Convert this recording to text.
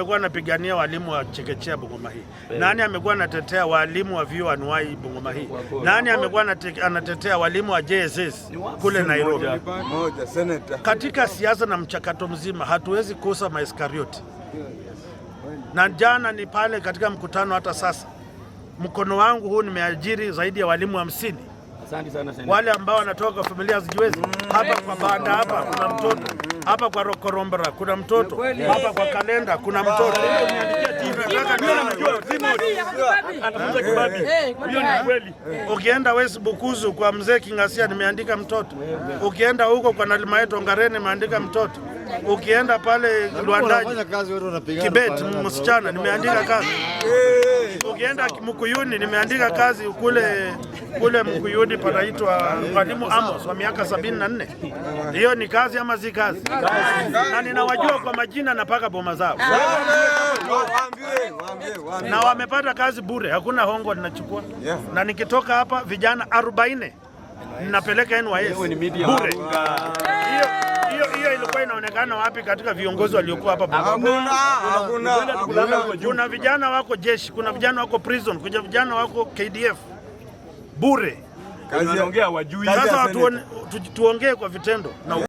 amekuwa anapigania walimu wa chekechea Bungoma hii? Nani amekuwa anatetea walimu wa vyuo anuwai Bungoma hii? Nani amekuwa anatetea walimu wa JSS kule Nairobi? Katika siasa na mchakato mzima hatuwezi kosa Maiskarioti. Na jana ni pale katika mkutano, hata sasa mkono wangu huu nimeajiri zaidi ya walimu 50. Wale ambao wanatoka kwa familia hazijiwezi. Hapa kwa Banda hapa kuna mtoto, hapa kwa Korombora kuna mtoto, hapa kwa Kalenda kuna mtoto. Ukienda West Bukuzu kwa mzee Kingasia nimeandika mtoto. Ukienda huko kwa Nalimaeto Ngareni nimeandika mtoto. Ukienda pale Luandaji Kibet msichana nimeandika kazi. Ukienda Mkuyuni nimeandika kazi kule Mkuyuni panaitwa Mwalimu Amos wa miaka 74. Hiyo ni kazi ama si kazi? Na ninawajua kwa majina na paka boma zao. Na wamepata kazi bure, hakuna hongo ninachukua. Na nikitoka hapa vijana 40 ninapeleka NYS bure. Hiyo ilikuwa inaonekana wapi katika viongozi waliokuwa hapa Bungoma? Kuna vijana wako jeshi, kuna vijana wako prison, kuna vijana wako KDF bure. Sasa tuongee kwa vitendo.